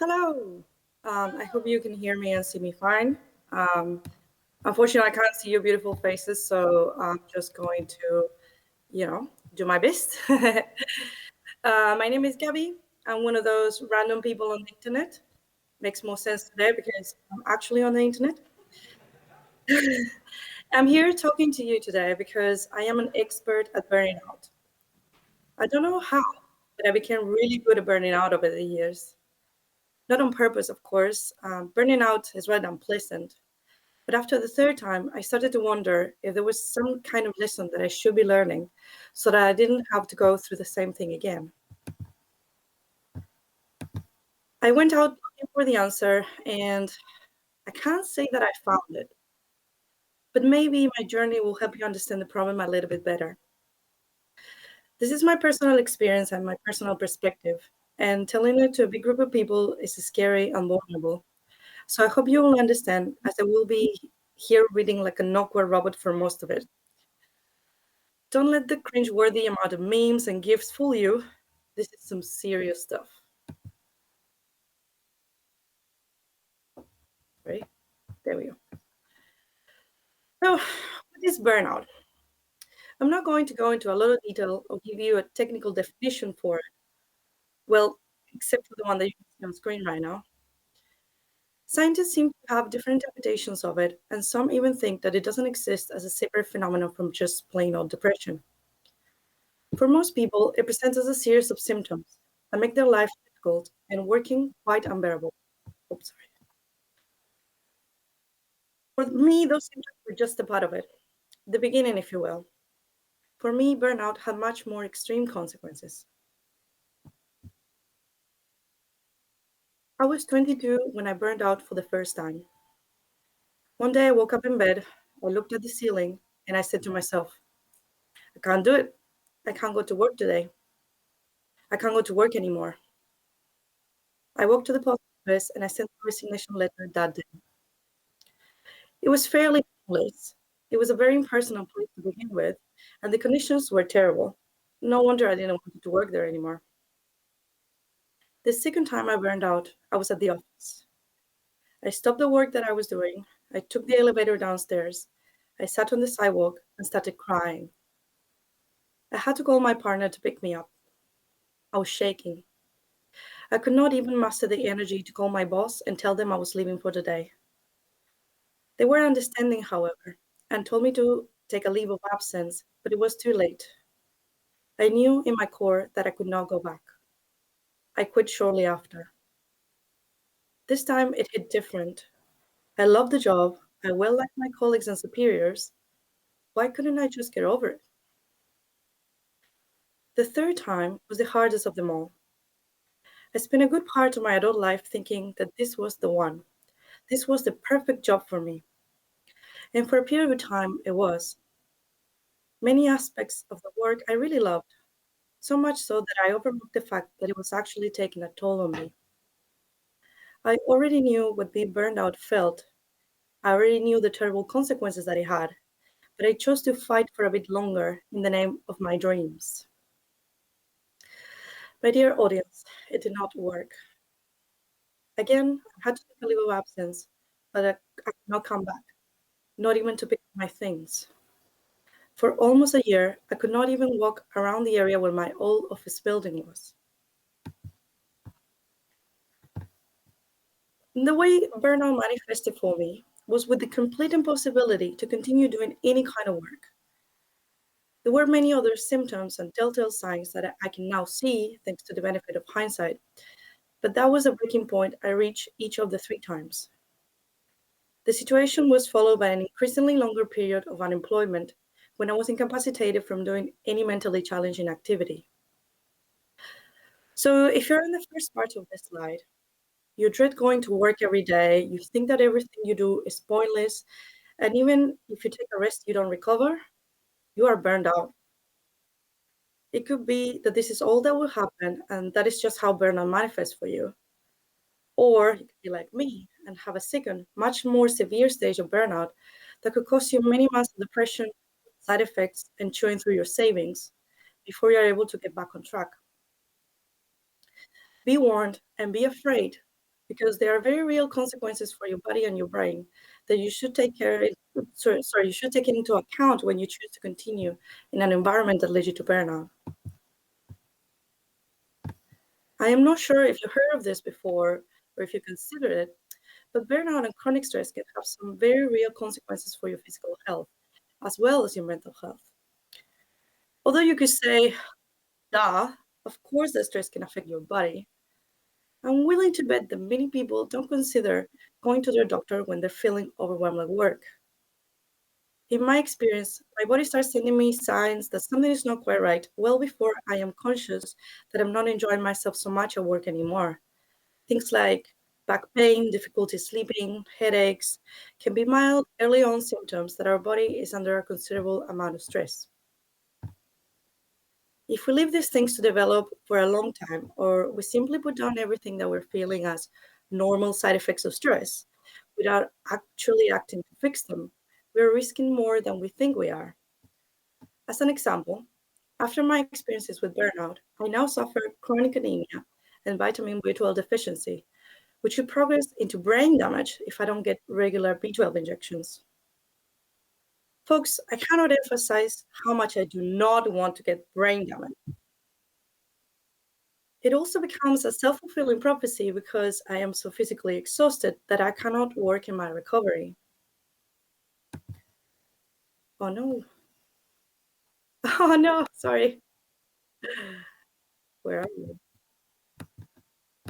Hello. I hope you can hear me and see me fine. Um, Unfortunately, I can't see your beautiful faces, so I'm just going to, do my best. My name is Gabby. I'm one of those random people on the internet. Makes more sense today because I'm actually on the internet. I'm here talking to you today because I am an expert at burning out. I don't know how, but I became really good at burning out over the years. Not on purpose, of course. Burning out is rather unpleasant. But after the third time, I started to wonder if there was some kind of lesson that I should be learning so that I didn't have to go through the same thing again. I went out looking for the answer, and I can't say that I found it, but maybe my journey will help you understand the problem a little bit better. This is my personal experience and my personal perspective, and telling it to a big group of people is scary and vulnerable. So I hope you will understand, as I will be here reading like an awkward robot for most of it. Don't let the cringe-worthy amount of memes and gifs fool you. This is some serious stuff, right? There we go. So, what is burnout? I'm not going to go into a lot of detail or give you a technical definition for it. Well, except for the one that you can see on screen right now. Scientists seem to have different interpretations of it, and some even think that it doesn't exist as a separate phenomenon from just plain old depression. For most people, it presents as a series of symptoms that make their life difficult and working quite unbearable. Oops, sorry. For me, those symptoms were just a part of it, the beginning, if you will. For me, burnout had much more extreme consequences. I was 22 when I burned out for the first time. One day I woke up in bed, I looked at the ceiling, and I said to myself, I can't do it. I can't go to work today. I can't go to work anymore. I walked to the post office and I sent a resignation letter that day. It was fairly painless. It was a very impersonal place to begin with, and the conditions were terrible. No wonder I didn't want to work there anymore. The second time I burned out, I was at the office. I stopped the work that I was doing. I took the elevator downstairs. I sat on the sidewalk and started crying. I had to call my partner to pick me up. I was shaking. I could not even muster the energy to call my boss and tell them I was leaving for the day. They were understanding, however, and told me to take a leave of absence, but it was too late. I knew in my core that I could not go back. I quit shortly after. This time it hit different. I loved the job. I well liked my colleagues and superiors. Why couldn't I just get over it? The third time was the hardest of them all. I spent a good part of my adult life thinking that this was the one. This was the perfect job for me. And for a period of time, it was. Many aspects of the work I really loved, so much so that I overlooked the fact that it was actually taking a toll on me. I already knew what being burned out felt. I already knew the terrible consequences that it had, but I chose to fight for a bit longer in the name of my dreams. My dear audience, it did not work. Again, I had to take a leave of absence, but I could not come back, not even to pick up my things. For almost a year, I could not even walk around the area where my old office building was. The way burnout manifested for me was with the complete impossibility to continue doing any kind of work. There were many other symptoms and telltale signs that I can now see thanks to the benefit of hindsight, but that was a breaking point I reached each of the three times. The situation was followed by an increasingly longer period of unemployment when I was incapacitated from doing any mentally challenging activity. So, if you're in the first part of this slide, you dread going to work every day, you think that everything you do is pointless, and even if you take a rest, you don't recover, you are burned out. It could be that this is all that will happen, and that is just how burnout manifests for you. Or you could be like me and have a second, much more severe stage of burnout that could cause you many months of depression, side effects, and chewing through your savings before you're able to get back on track. Be warned and be afraid. because there are very real consequences for your body and your brain that you should you should take it into account when you choose to continue in an environment that leads you to burnout. I am not sure if you heard of this before or if you consider it, but burnout and chronic stress can have some very real consequences for your physical health as well as your mental health. Although you could say, duh, of course the stress can affect your body, I'm willing to bet that many people don't consider going to their doctor when they're feeling overwhelmed at work. In my experience, my body starts sending me signs that something is not quite right well before I am conscious that I'm not enjoying myself so much at work anymore. Things like back pain, difficulty sleeping, headaches can be mild, early on symptoms that our body is under a considerable amount of stress. If we leave these things to develop for a long time, or we simply put down everything that we're feeling as normal side effects of stress without actually acting to fix them, we're risking more than we think we are. As an example, after my experiences with burnout, I now suffer chronic anemia and vitamin B12 deficiency, which could progress into brain damage if I don't get regular B12 injections. Folks, I cannot emphasize how much I do not want to get brain damage. It also becomes a self fulfilling prophecy because I am so physically exhausted that I cannot work in my recovery. Oh no. Oh no, sorry. Where are you?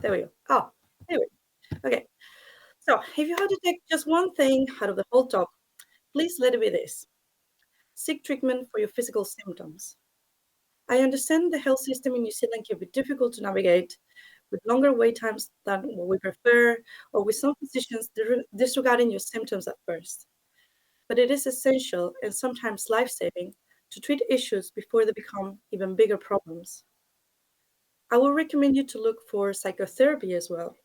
There we go. Oh, anyway. Okay. So, if you had to take just one thing out of the whole talk, please let it be this: seek treatment for your physical symptoms. I understand the health system in New Zealand can be difficult to navigate with longer wait times than what we prefer, or with some physicians disregarding your symptoms at first. But it is essential and sometimes life saving to treat issues before they become even bigger problems. I will recommend you to look for psychotherapy as well.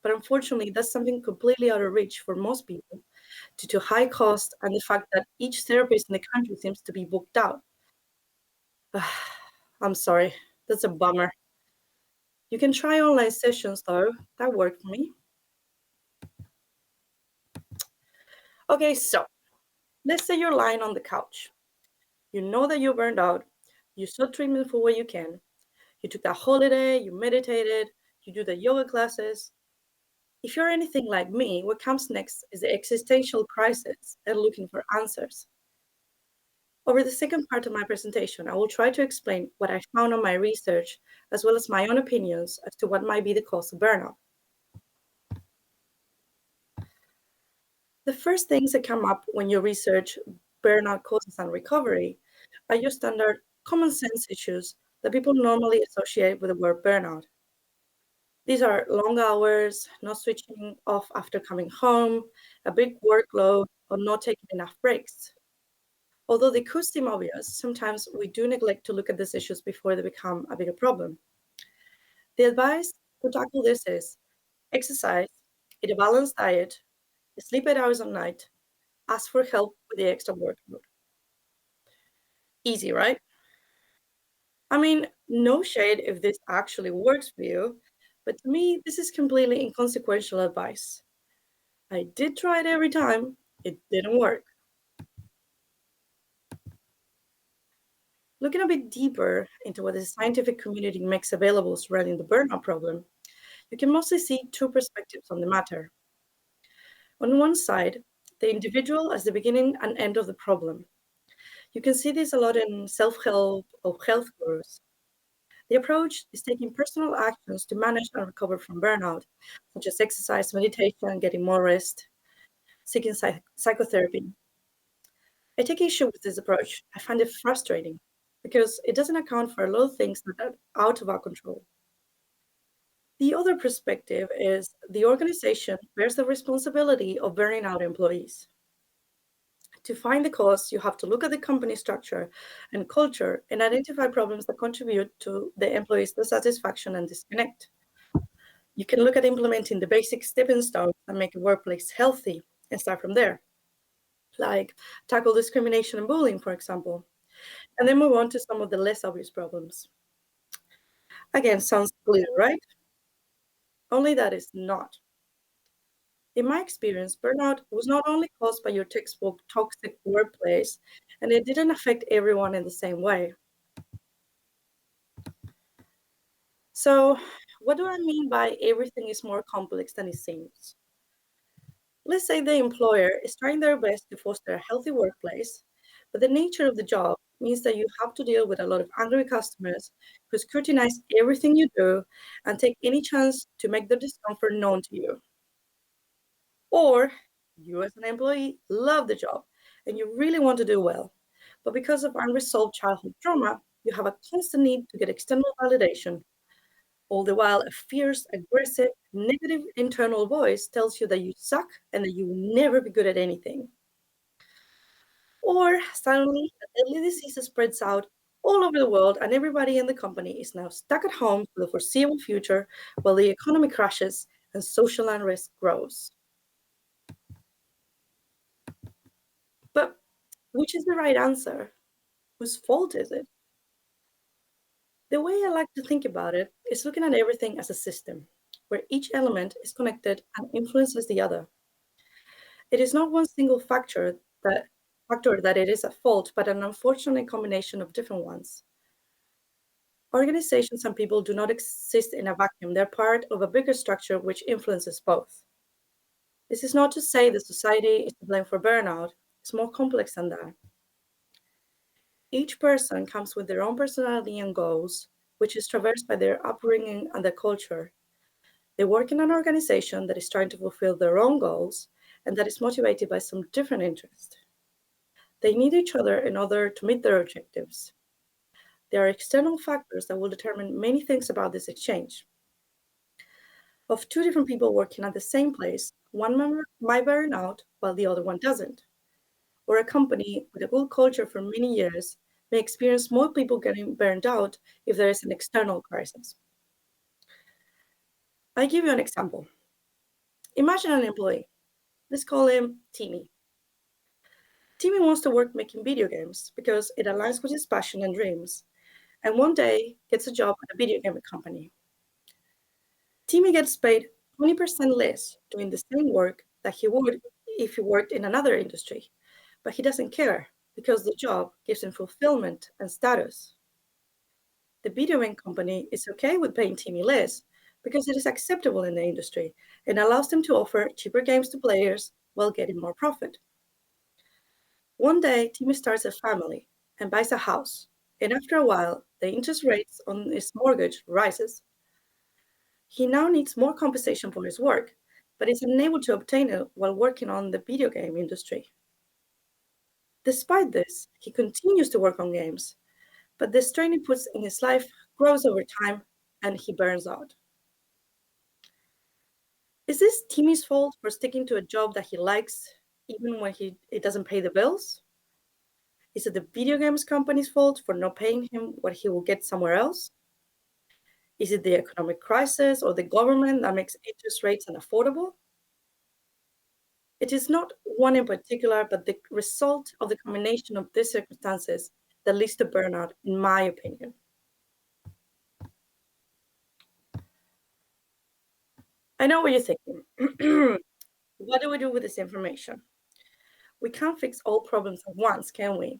But unfortunately, that's something completely out of reach for most people due to high cost and the fact that each therapist in the country seems to be booked out. I'm sorry, that's a bummer. You can try online sessions though, that worked for me. Okay, so let's say you're lying on the couch. You know that you're burned out, you sought treatment for what you can, you took that holiday, you meditated, you do the yoga classes. If you're anything like me, what comes next is the existential crisis and looking for answers. Over the second part of my presentation, I will try to explain what I found on my research, as well as my own opinions as to what might be the cause of burnout. The first things that come up when you research burnout causes and recovery are your standard common sense issues that people normally associate with the word burnout. These are long hours, not switching off after coming home, a big workload, or not taking enough breaks. Although they could seem obvious, sometimes we do neglect to look at these issues before they become a bigger problem. The advice to tackle this is exercise, eat a balanced diet, sleep 8 hours a night, ask for help with the extra workload. Easy, right? I mean, no shade if this actually works for you, but to me, this is completely inconsequential advice. I did try it every time, it didn't work. Looking a bit deeper into what the scientific community makes available surrounding the burnout problem, you can mostly see two perspectives on the matter. On one side, the individual as the beginning and end of the problem. You can see this a lot in self help or health gurus. The approach is taking personal actions to manage and recover from burnout, such as exercise, meditation, getting more rest, seeking psychotherapy. I take issue with this approach. I find it frustrating because it doesn't account for a lot of things that are out of our control. The other perspective is the organization bears the responsibility of burning out employees. To find the cause, you have to look at the company structure and culture and identify problems that contribute to the employees' dissatisfaction and disconnect. You can look at implementing the basic stepping stones that make a workplace healthy and start from there, like tackle discrimination and bullying, for example, and then move on to some of the less obvious problems. Again, sounds clear, right? Only that is not. In my experience, burnout was not only caused by your textbook toxic workplace, and it didn't affect everyone in the same way. So, what do I mean by everything is more complex than it seems? Let's say the employer is trying their best to foster a healthy workplace, but the nature of the job means that you have to deal with a lot of angry customers who scrutinize everything you do and take any chance to make their discomfort known to you. Or you, as an employee, love the job and you really want to do well, but because of unresolved childhood trauma, you have a constant need to get external validation. All the while, a fierce, aggressive, negative internal voice tells you that you suck and that you will never be good at anything. Or suddenly, a deadly disease spreads out all over the world, and everybody in the company is now stuck at home for the foreseeable future while the economy crashes and social unrest grows. But which is the right answer? Whose fault is it? The way I like to think about it is looking at everything as a system, where each element is connected and influences the other. It is not one single factor that it is at fault, but an unfortunate combination of different ones. Organizations and people do not exist in a vacuum. They're part of a bigger structure which influences both. This is not to say that society is to blame for burnout. It's more complex than that. Each person comes with their own personality and goals, which is traversed by their upbringing and their culture. They work in an organization that is trying to fulfill their own goals and that is motivated by some different interests. They need each other in order to meet their objectives. There are external factors that will determine many things about this exchange. Of two different people working at the same place, one member might burn out while the other one doesn't. Or a company with a good culture for many years may experience more people getting burned out if there is an external crisis. I give you an example. Imagine an employee. Let's call him Timmy. Timmy wants to work making video games because it aligns with his passion and dreams, and one day gets a job at a video game company. Timmy gets paid 20% less doing the same work that he would if he worked in another industry, but he doesn't care because the job gives him fulfillment and status. The video game company is okay with paying Timmy less because it is acceptable in the industry and allows them to offer cheaper games to players while getting more profit. One day, Timmy starts a family and buys a house, and after a while, the interest rates on his mortgage rises. He now needs more compensation for his work, but is unable to obtain it while working on the video game industry. Despite this, he continues to work on games, but the strain he puts in his life grows over time and he burns out. Is this Timmy's fault for sticking to a job that he likes even when it doesn't pay the bills? Is it the video games company's fault for not paying him what he will get somewhere else? Is it the economic crisis or the government that makes interest rates unaffordable? It is not one in particular, but the result of the combination of these circumstances that leads to burnout, in my opinion. I know what you're thinking. What do we do with this information? We can't fix all problems at once, can we?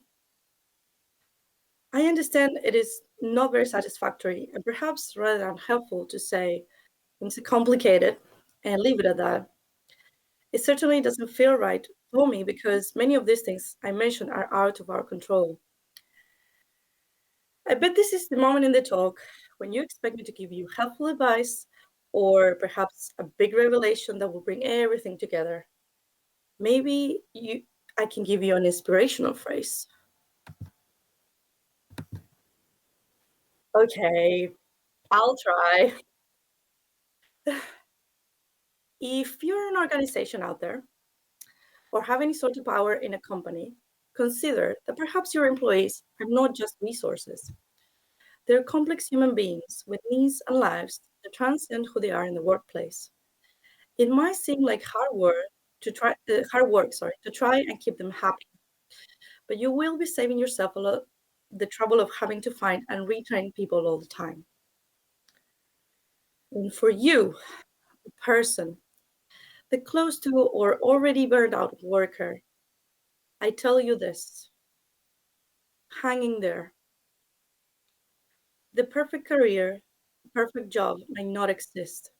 I understand it is not very satisfactory and perhaps rather unhelpful to say things are complicated and leave it at that. It certainly doesn't feel right for me because many of these things I mentioned are out of our control. I bet this is the moment in the talk when you expect me to give you helpful advice or perhaps a big revelation that will bring everything together. Maybe I can give you an inspirational phrase. Okay, I'll try. If you're an organization out there or have any sort of power in a company, consider that perhaps your employees are not just resources. They're complex human beings with needs and lives that transcend who they are in the workplace. It might seem like hard work, to try and keep them happy, but you will be saving yourself a lot the trouble of having to find and retrain people all the time. And for you, the person, the close to or already burned out worker, I tell you this, hanging there. The perfect career, the perfect job might not exist,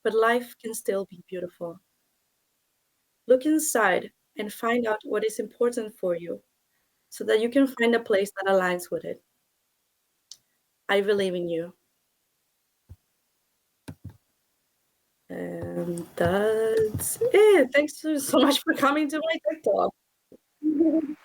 but life can still be beautiful. Look inside and find out what is important for you so that you can find a place that aligns with it. I believe in you. And that's it. Thanks so much for coming to my TikTok.